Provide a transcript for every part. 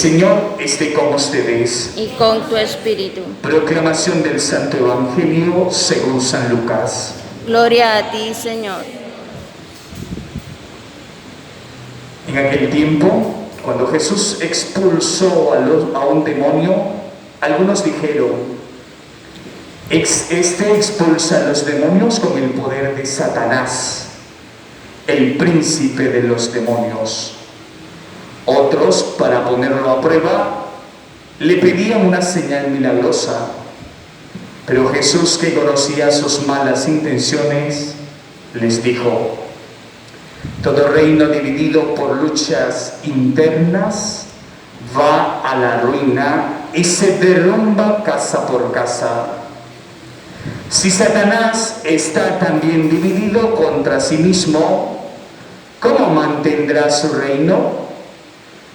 Señor esté con ustedes. y con tu espíritu. Proclamación del Santo Evangelio según San Lucas. Gloria a ti, Señor. En aquel tiempo, cuando Jesús expulsó a un demonio, algunos dijeron: Este expulsa a los demonios con el poder de Satanás, el príncipe de los demonios. Otros, para ponerlo a prueba, le pedían una señal milagrosa. Pero Jesús, que conocía sus malas intenciones, les dijo: todo reino dividido por luchas internas va a la ruina y se derrumba casa por casa. Si Satanás está también dividido contra sí mismo, ¿cómo mantendrá su reino?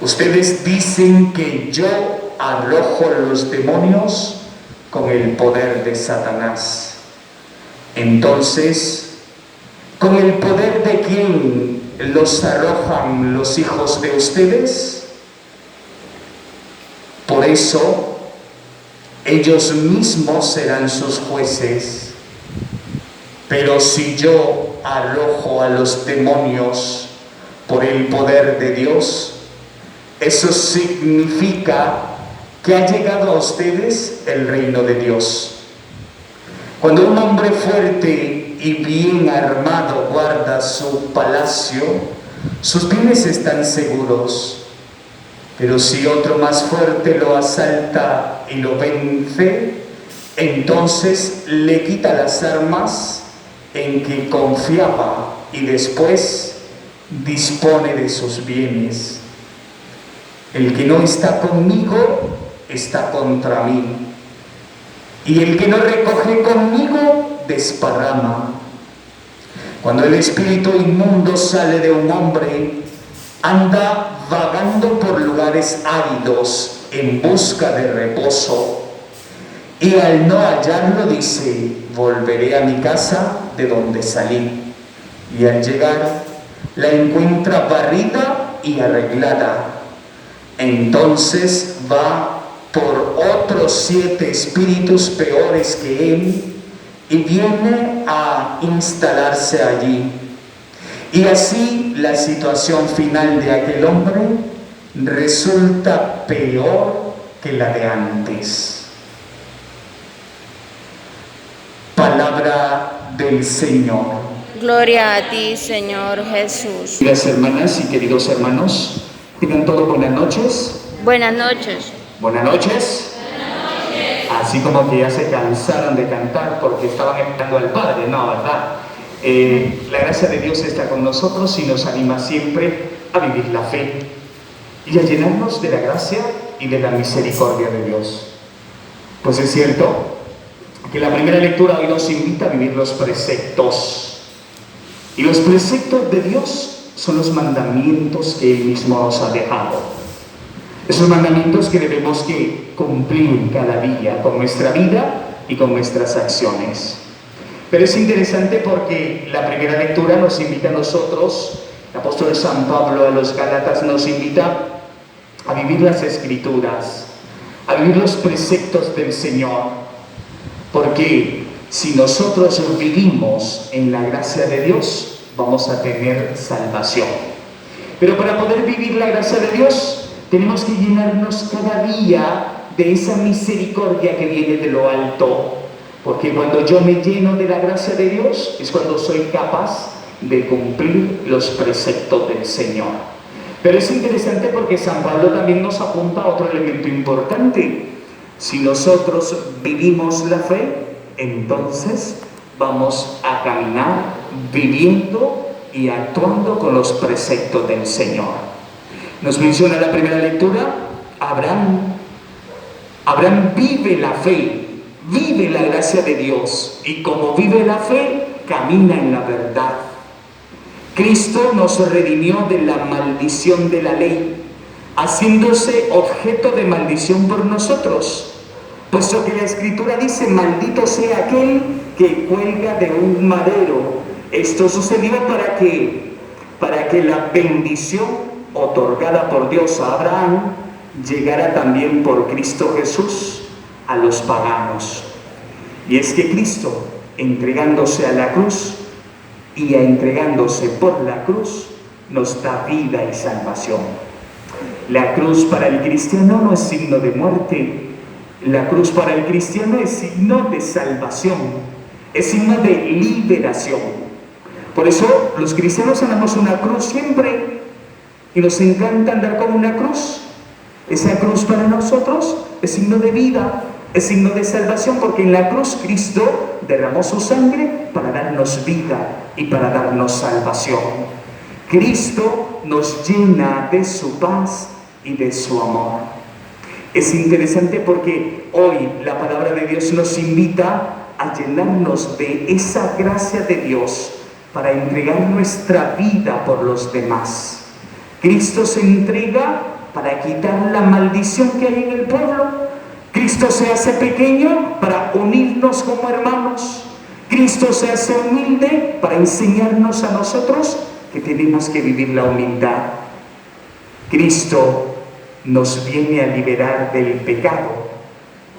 Ustedes dicen que yo arrojo los demonios con el poder de Satanás. Entonces, ¿con el poder de quién los arrojan los hijos de ustedes? Por eso, ellos mismos serán sus jueces. Pero si yo arrojo a los demonios por el poder de Dios, eso significa que ha llegado a ustedes el reino de Dios. Cuando un hombre fuerte y bien armado guarda su palacio, sus bienes están seguros. Pero si otro más fuerte lo asalta y lo vence, entonces le quita las armas en que confiaba y después dispone de sus bienes. El que no está conmigo está contra mí, y el que no recoge conmigo desparrama. Cuando el espíritu inmundo sale de un hombre, anda vagando por lugares áridos en busca de reposo, y al no hallarlo dice: volveré a mi casa de donde salí. Y al llegar la encuentra barrida y arreglada. Entonces va por otros 7 espíritus peores que él y viene a instalarse allí. Y así la situación final de aquel hombre resulta peor que la de antes. Palabra del Señor. Gloria a ti, Señor Jesús. Queridas hermanas y queridos hermanos, tengan todos buenas noches. Buenas noches. Buenas noches. Así como que ya se cansaron de cantar porque estaban esperando al Padre, no, ¿verdad? La gracia de Dios está con nosotros y nos anima siempre a vivir la fe y a llenarnos de la gracia y de la misericordia de Dios. Pues es cierto que la primera lectura hoy nos invita a vivir los preceptos. Y los preceptos de Dios son los mandamientos que Él mismo nos ha dejado. Esos mandamientos que debemos que cumplir cada día con nuestra vida y con nuestras acciones. Pero es interesante porque la primera lectura nos invita a nosotros, el apóstol San Pablo a los Gálatas nos invita a vivir las Escrituras, a vivir los preceptos del Señor. Porque si nosotros vivimos en la gracia de Dios, vamos a tener salvación. Pero para poder vivir la gracia de Dios, tenemos que llenarnos cada día de esa misericordia que viene de lo alto. Porque cuando yo me lleno de la gracia de Dios, es cuando soy capaz de cumplir los preceptos del Señor. Pero es interesante porque San Pablo también nos apunta a otro elemento importante. Si nosotros vivimos la fe, entonces vamos a caminar viviendo y actuando con los preceptos del Señor. Nos menciona la primera lectura, Abraham vive la fe, vive la gracia de Dios, y como vive la fe, camina en la verdad. Cristo nos redimió de la maldición de la ley, haciéndose objeto de maldición por nosotros, puesto que la Escritura dice: maldito sea aquel que cuelga de un madero. Esto sucedió para que la bendición otorgada por Dios a Abraham llegará también por Cristo Jesús a los paganos. Y es que Cristo, entregándose a la cruz y entregándose por la cruz, nos da vida y salvación. La cruz para el cristiano no es signo de muerte, la cruz para el cristiano es signo de salvación, es signo de liberación. Por eso los cristianos andamos una cruz siempre y nos encanta andar con una cruz. Esa cruz para nosotros es signo de vida, es signo de salvación, porque en la cruz Cristo derramó su sangre para darnos vida y para darnos salvación. Cristo nos llena de su paz y de su amor. Es interesante porque hoy la palabra de Dios nos invita a llenarnos de esa gracia de Dios para entregar nuestra vida por los demás. Cristo se entrega para quitar la maldición que hay en el pueblo. Cristo se hace pequeño para unirnos como hermanos. Cristo se hace humilde para enseñarnos a nosotros que tenemos que vivir la humildad. Cristo nos viene a liberar del pecado.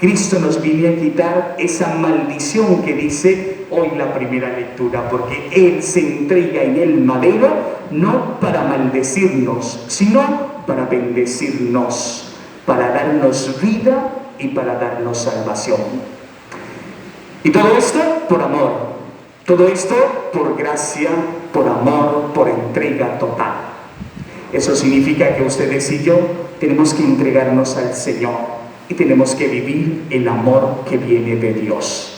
Cristo nos viene a quitar esa maldición que dice hoy la primera lectura, porque Él se entrega en el madero no para maldecirnos, sino para bendecirnos, para darnos vida y para darnos salvación. Y todo esto por amor, todo esto por gracia, por amor, por entrega total. Eso significa que ustedes y yo tenemos que entregarnos al Señor y tenemos que vivir el amor que viene de Dios.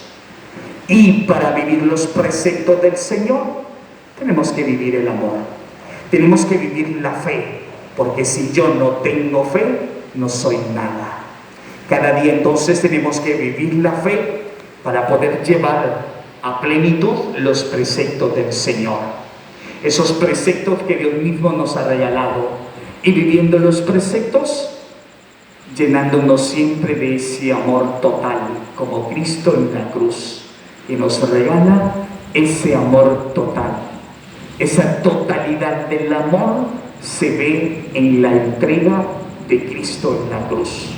Y para vivir los preceptos del Señor tenemos que vivir el amor, tenemos que vivir la fe, porque si yo no tengo fe, no soy nada. Cada día entonces tenemos que vivir la fe para poder llevar a plenitud los preceptos del Señor. Esos preceptos que Dios mismo nos ha regalado. Y viviendo los preceptos, llenándonos siempre de ese amor total, como Cristo en la cruz, que nos regala ese amor total. Esa totalidad del amor se ve en la entrega de Cristo en la cruz.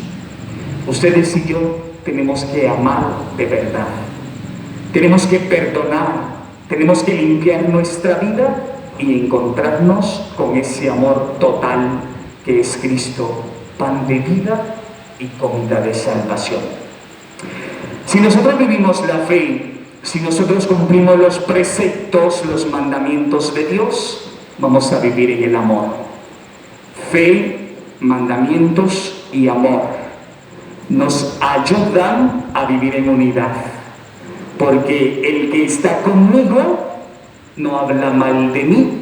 Ustedes y yo tenemos que amar de verdad, tenemos que perdonar, tenemos que limpiar nuestra vida y encontrarnos con ese amor total que es Cristo, pan de vida y comida de salvación. Si nosotros vivimos la fe, si nosotros cumplimos los preceptos, los mandamientos de Dios, vamos a vivir en el amor. Fe, mandamientos y amor nos ayudan a vivir en unidad, porque el que está conmigo no habla mal de mí,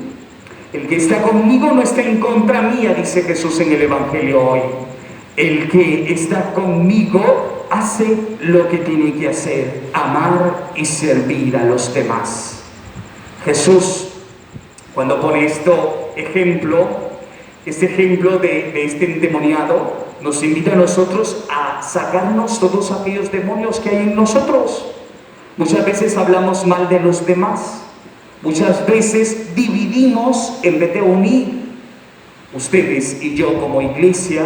el que está conmigo no está en contra mía, dice Jesús en el Evangelio hoy. El que está conmigo hace lo que tiene que hacer, amar y servir a los demás. Jesús, cuando pone este ejemplo de este endemoniado, nos invita a nosotros a sacarnos todos aquellos demonios que hay en nosotros. Muchas veces hablamos mal de los demás, muchas veces dividimos en vez de unir. Ustedes y yo como iglesia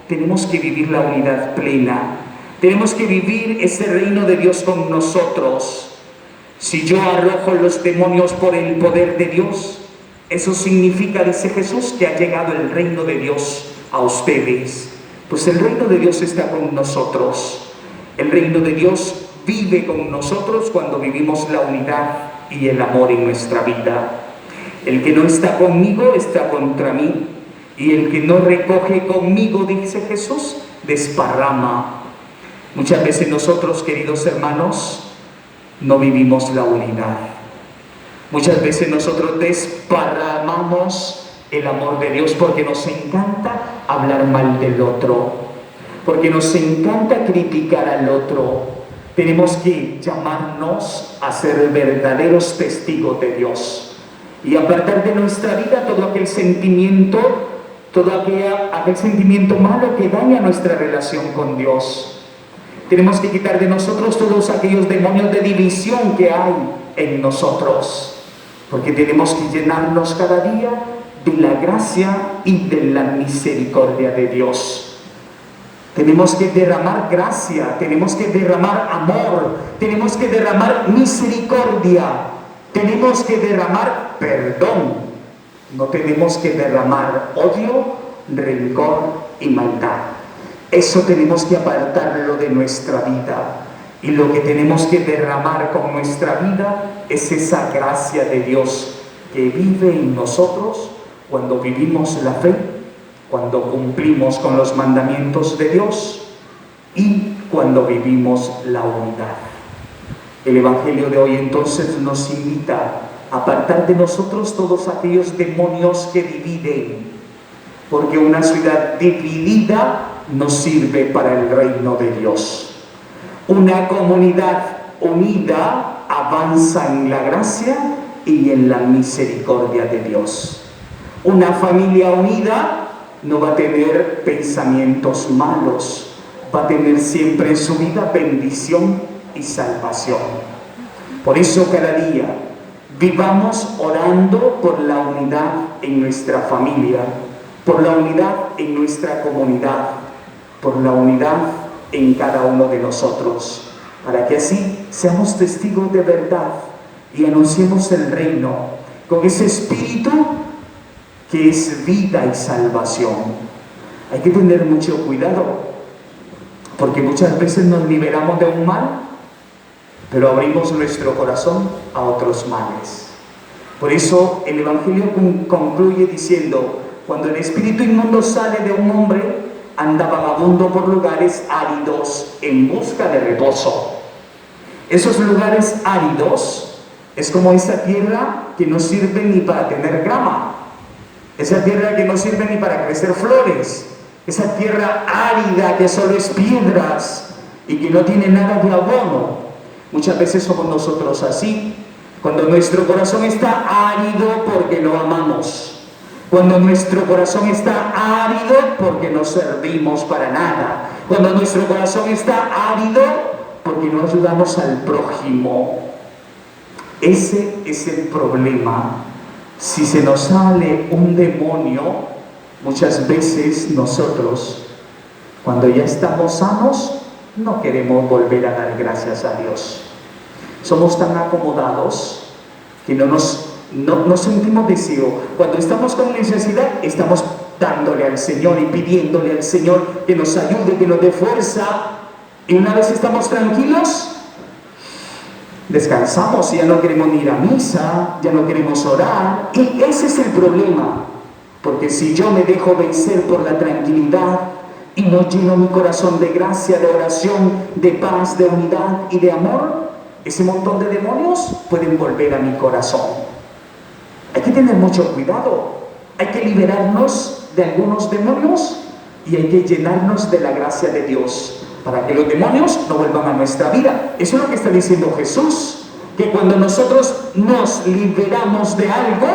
tenemos que vivir la unidad plena, tenemos que vivir ese reino de Dios con nosotros. Si yo arrojo los demonios por el poder de Dios, eso significa, dice Jesús, que ha llegado el reino de Dios a ustedes. Pues el reino de Dios está con nosotros. El reino de Dios vive con nosotros cuando vivimos la unidad y el amor en nuestra vida. El que no está conmigo está contra mí, y el que no recoge conmigo, dice Jesús, desparrama. Muchas veces nosotros, queridos hermanos, no vivimos la unidad. Muchas veces nosotros desparramamos el amor de Dios porque nos encanta hablar mal del otro, porque nos encanta criticar al otro. Tenemos que llamarnos a ser verdaderos testigos de Dios y apartar de nuestra vida todo aquel sentimiento, aquel sentimiento malo que daña nuestra relación con Dios. Tenemos que quitar de nosotros todos aquellos demonios de división que hay en nosotros, porque tenemos que llenarnos cada día de la gracia y de la misericordia de Dios. Tenemos que derramar gracia, tenemos que derramar amor, tenemos que derramar misericordia, tenemos que derramar perdón. No tenemos que derramar odio, rencor y maldad. Eso tenemos que apartarlo de nuestra vida. Y lo que tenemos que derramar con nuestra vida es esa gracia de Dios que vive en nosotros cuando vivimos la fe, cuando cumplimos con los mandamientos de Dios y cuando vivimos la unidad. El Evangelio de hoy entonces nos invita a apartar de nosotros todos aquellos demonios que dividen, porque una ciudad dividida no sirve para el reino de Dios. Una comunidad unida avanza en la gracia y en la misericordia de Dios. Una familia unida no va a tener pensamientos malos, va a tener siempre en su vida bendición y salvación. Por eso cada día vivamos orando por la unidad en nuestra familia, por la unidad en nuestra comunidad, por la unidad en cada uno de nosotros, para que así seamos testigos de verdad y anunciemos el reino con ese espíritu que es vida y salvación. Hay que tener mucho cuidado, porque muchas veces nos liberamos de un mal, pero abrimos nuestro corazón a otros males. Por eso el Evangelio concluye diciendo: cuando el espíritu inmundo sale de un hombre, anda vagabundo por lugares áridos en busca de reposo. Esos lugares áridos es como esa tierra que no sirve ni para tener grama, esa tierra que no sirve ni para crecer flores, esa tierra árida que solo es piedras y que no tiene nada de abono. Muchas veces somos nosotros así, cuando nuestro corazón está árido porque lo amamos, cuando nuestro corazón está árido porque no servimos para nada, cuando nuestro corazón está árido porque no ayudamos al prójimo. Ese es el problema. Si se nos sale un demonio, muchas veces nosotros, cuando ya estamos sanos, no queremos volver a dar gracias a Dios. Somos tan acomodados que no sentimos deseo. Cuando estamos con necesidad, estamos dándole al Señor y pidiéndole al Señor que nos ayude, que nos dé fuerza. Y una vez estamos tranquilos, descansamos y ya no queremos ni ir a misa, ya no queremos orar. Y ese es el problema, porque si yo me dejo vencer por la tranquilidad y no lleno mi corazón de gracia, de oración, de paz, de unidad y de amor, ese montón de demonios pueden volver a mi corazón. Hay que tener mucho cuidado, hay que liberarnos de algunos demonios y hay que llenarnos de la gracia de Dios para que los demonios no vuelvan a nuestra vida. Eso es lo que está diciendo Jesús, que cuando nosotros nos liberamos de algo,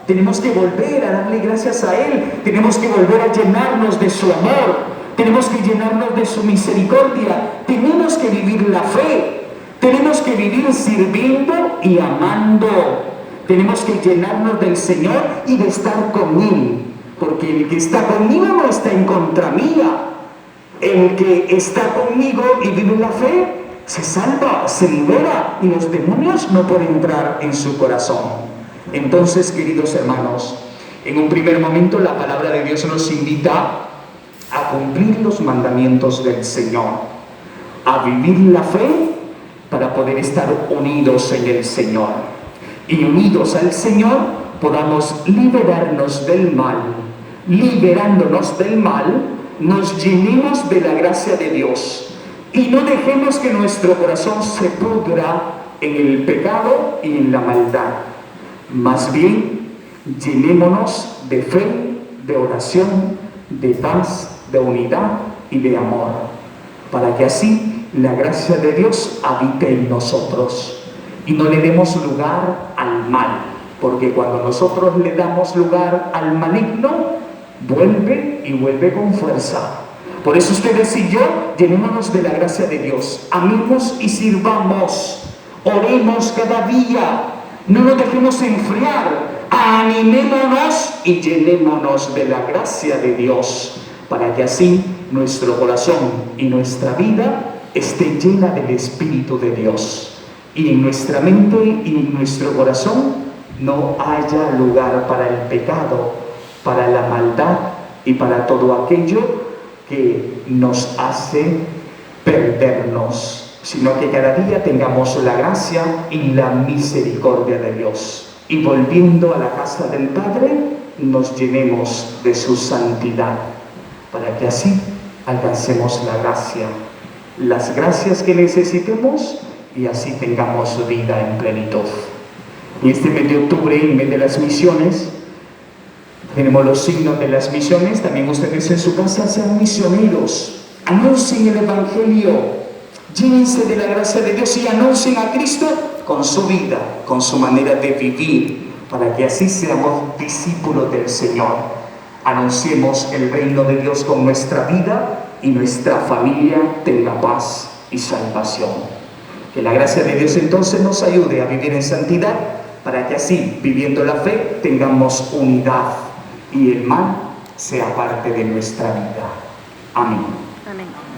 tenemos que volver a darle gracias a Él, tenemos que volver a llenarnos de su amor, tenemos que llenarnos de su misericordia, tenemos que vivir la fe, tenemos que vivir sirviendo y amando, tenemos que llenarnos del Señor y de estar con Él, porque el que está conmigo no está en contra mía. El que está conmigo y vive la fe se salva, se libera y los demonios no pueden entrar en su corazón. Entonces, queridos hermanos, en un primer momento la palabra de Dios nos invita a cumplir los mandamientos del Señor, a vivir la fe para poder estar unidos en el Señor. Y unidos al Señor podamos liberarnos del mal. Liberándonos del mal, nos llenemos de la gracia de Dios y no dejemos que nuestro corazón se pudra en el pecado y en la maldad. Más bien, llenémonos de fe, de oración, de paz, de unidad y de amor, para que así la gracia de Dios habite en nosotros y no le demos lugar al mal, porque cuando nosotros le damos lugar al maligno, vuelve y vuelve con fuerza. Por eso ustedes y yo, llenémonos de la gracia de Dios, amemos y sirvamos, oremos cada día, no nos dejemos enfriar, animémonos y llenémonos de la gracia de Dios, para que así nuestro corazón y nuestra vida esté llena del Espíritu de Dios. Y en nuestra mente y en nuestro corazón no haya lugar para el pecado, para la maldad y para todo aquello que nos hace perdernos, sino que cada día tengamos la gracia y la misericordia de Dios. Y volviendo a la casa del Padre, nos llenemos de su santidad, para que así alcancemos la gracia, las gracias que necesitemos, y así tengamos vida en plenitud. Y este mes de octubre, en mes de las misiones, tenemos los signos de las misiones. También ustedes en su casa sean misioneros, anuncien el Evangelio, llénense de la gracia de Dios y anuncien a Cristo con su vida, con su manera de vivir, para que así seamos discípulos del Señor. Anunciemos el reino de Dios con nuestra vida y nuestra familia tenga paz y salvación. Que la gracia de Dios entonces nos ayude a vivir en santidad, para que así, viviendo la fe, tengamos unidad y el mal sea parte de nuestra vida. Amén. Amén.